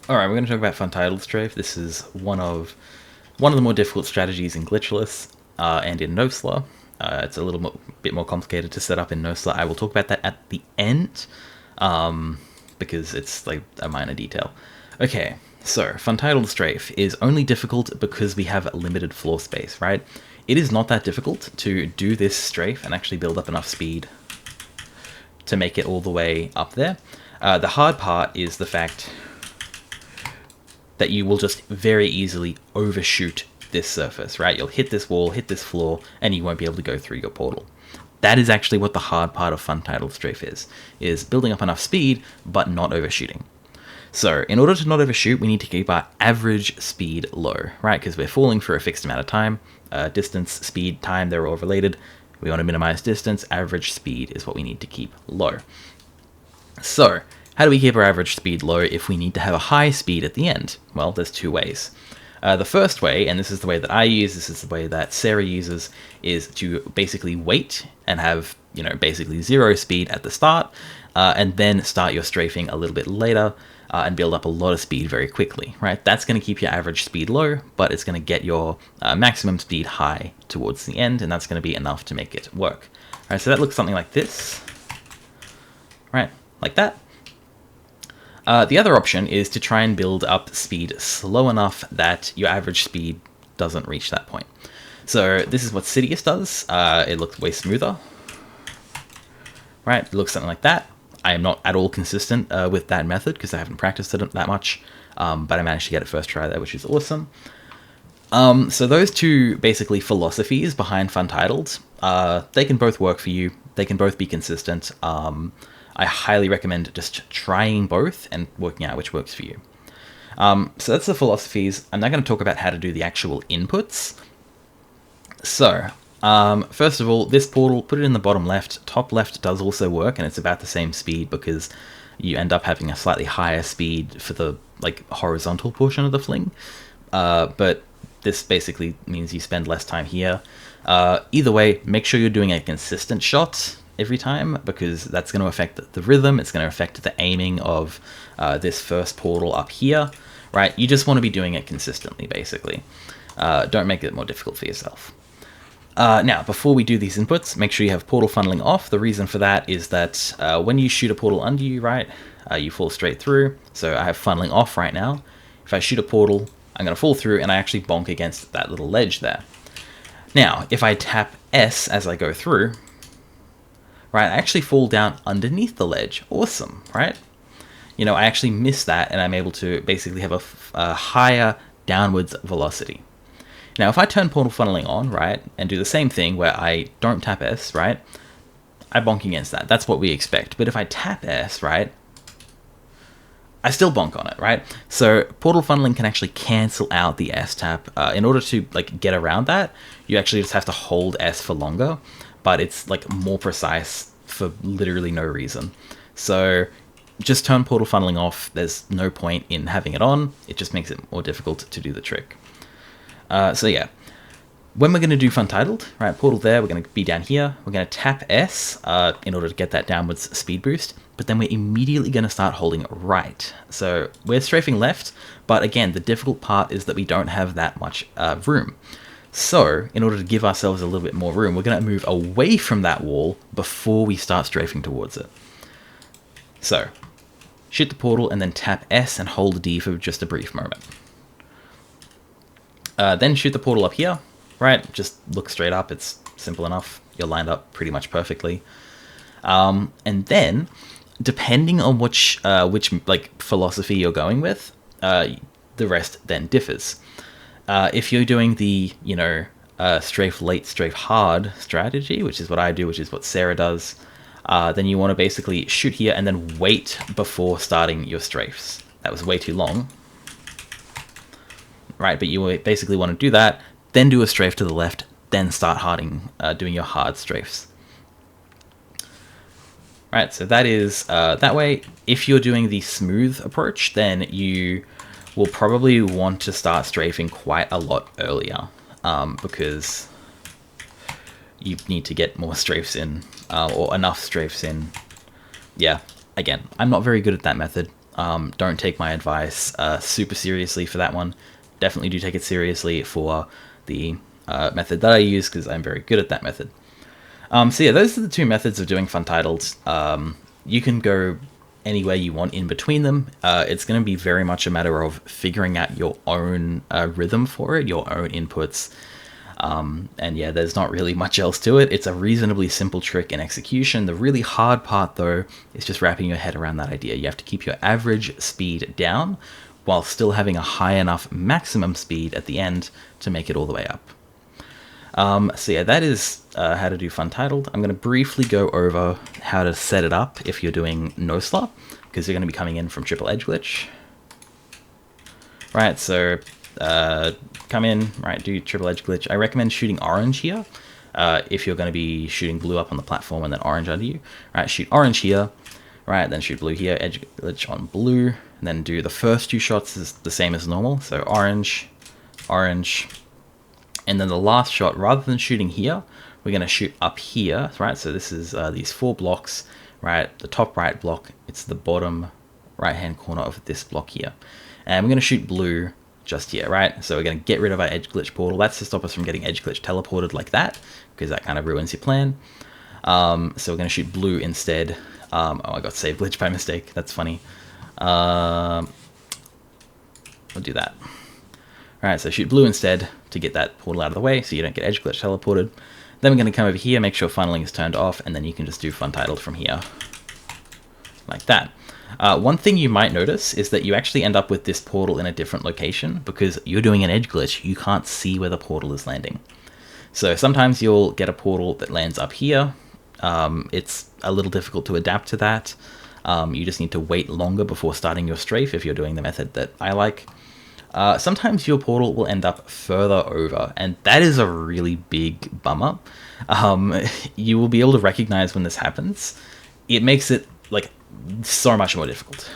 Alright, we're going to talk about Funtitled Strafe. This is one of the more difficult strategies in Glitchless and in Nosla. It's a bit more complicated to set up in Nosla. I will talk about that at the end, because it's like a minor detail. Okay, so Funtitled Strafe is only difficult because we have limited floor space, right? It is not that difficult to do this strafe and actually build up enough speed to make it all the way up there. The hard part is the fact that you will just very easily overshoot this surface, right? You'll hit this wall, hit this floor, and you won't be able to go through your portal. That is actually what the hard part of Funtitled Strafe is building up enough speed, but not overshooting. So, in order to not overshoot, we need to keep our average speed low, right? Because we're falling for a fixed amount of time. Distance, speed, time, they're all related. We want to minimize distance. Average speed is what we need to keep low. So, how do we keep our average speed low if we need to have a high speed at the end? Well, there's two ways. The first way, and this is the way that I use, this is the way that Sarah uses, is to basically wait and have, basically zero speed at the start, and then start your strafing a little bit later, and build up a lot of speed very quickly, right? That's going to keep your average speed low, but it's going to get your maximum speed high towards the end, and that's going to be enough to make it work. All right, so that looks something like this, right? Like that. The other option is to try and build up speed slow enough that your average speed doesn't reach that point. So this is what Sidious does. It looks way smoother. Right, it looks something like that. I am not at all consistent with that method because I haven't practiced it that much, but I managed to get it first try there, which is awesome. So those two basically philosophies behind Funtitled, they can both work for you. They can both be consistent. I highly recommend just trying both and working out which works for you. So that's the philosophies. I'm now going to talk about how to do the actual inputs. So, first of all, this portal, put it in the bottom left. Top left does also work, and it's about the same speed because you end up having a slightly higher speed for the horizontal portion of the fling. But this basically means you spend less time here. Either way, make sure you're doing a consistent shot every time, because that's going to affect the rhythm. It's going to affect the aiming of this first portal up here, right? You just want to be doing it consistently, basically. Don't make it more difficult for yourself. Now, before we do these inputs, make sure you have portal funneling off. The reason for that is that when you shoot a portal under you, right, you fall straight through. So I have funneling off right now. If I shoot a portal, I'm going to fall through, and I actually bonk against that little ledge there. Now, if I tap S as I go through, right, I actually fall down underneath the ledge. Awesome, right? I actually miss that, and I'm able to basically have a higher downwards velocity. Now, if I turn portal funneling on, right, and do the same thing where I don't tap S, right, I bonk against that. That's what we expect. But if I tap S, right, I still bonk on it, right? So portal funneling can actually cancel out the S tap. In order to get around that, you actually just have to hold S for longer, but it's more precise for literally no reason. So just turn portal funneling off. There's no point in having it on. It just makes it more difficult to do the trick. So yeah, when we're going to do Funtitled, right, portal there, we're going to be down here. We're going to tap S in order to get that downwards speed boost, but then we're immediately going to start holding right. So we're strafing left, but again, the difficult part is that we don't have that much room. So in order to give ourselves a little bit more room, we're going to move away from that wall before we start strafing towards it. So shoot the portal and then tap S and hold D for just a brief moment. Then shoot the portal up here, right? Just look straight up. It's simple enough. You're lined up pretty much perfectly. And then, depending on which philosophy you're going with, the rest then differs. If you're doing the strafe late, strafe hard strategy, which is what I do, which is what Sarah does, then you want to basically shoot here and then wait before starting your strafes. That was way too long. Right, but you basically want to do that, then do a strafe to the left, then start doing your hard strafes. Right, so that is that way. If you're doing the smooth approach, then you will probably want to start strafing quite a lot earlier, because you need to get more strafes in, or enough strafes in. Yeah, again, I'm not very good at that method. Don't take my advice super seriously for that one. Definitely do take it seriously for the method that I use, because I'm very good at that method. So yeah, those are the two methods of doing fun titles. You can go anywhere you want in between them. It's going to be very much a matter of figuring out your own rhythm for it, your own inputs. And yeah, there's not really much else to it. It's a reasonably simple trick in execution. The really hard part, though, is just wrapping your head around that idea. You have to keep your average speed down while still having a high enough maximum speed at the end to make it all the way up. So yeah, that is how to do fun titled. I'm going to briefly go over how to set it up if you're doing NoSLA, because you're going to be coming in from Triple Edge Glitch. Right, so come in, right, do Triple Edge Glitch. I recommend shooting orange here if you're going to be shooting blue up on the platform and then orange under you. Right, shoot orange here, right, then shoot blue here, Edge Glitch on blue, and then do the first two shots is the same as normal. So orange, orange, and then the last shot, rather than shooting here, we're going to shoot up here, right? So this is these 4 blocks, right? The top right block, it's the bottom right-hand corner of this block here. And we're going to shoot blue just here, right? So we're going to get rid of our Edge Glitch portal. That's to stop us from getting Edge Glitch teleported like that, because that kind of ruins your plan. So we're going to shoot blue instead. Oh, I got save glitch by mistake. That's funny. We'll do that. Alright, so shoot blue instead to get that portal out of the way so you don't get Edge Glitch teleported. Then we're going to come over here, make sure funneling is turned off, and then you can just do fun titled from here. Like that. One thing you might notice is that you actually end up with this portal in a different location because you're doing an Edge Glitch. You can't see where the portal is landing. So sometimes you'll get a portal that lands up here. It's a little difficult to adapt to that. You just need to wait longer before starting your strafe if you're doing the method that I like. Sometimes your portal will end up further over, and that is a really big bummer. You will be able to recognize when this happens. It makes it like so much more difficult.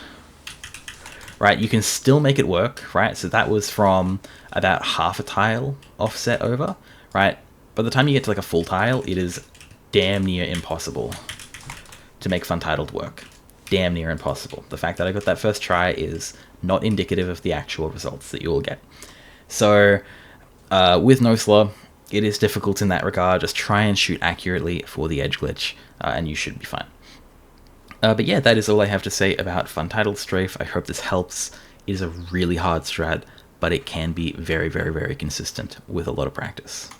Right, you can still make it work, right? So that was from about half a tile offset over, right? By the time you get to like a full tile, it is damn near impossible to make fun titled work. Damn near impossible. The fact that I got that first try is not indicative of the actual results that you will get. So with NoSLA, it is difficult in that regard. Just try and shoot accurately for the Edge Glitch, and you should be fine. But yeah, that is all I have to say about fun titled strafe. I hope this helps. It is a really hard strat, but it can be very, very, very consistent with a lot of practice.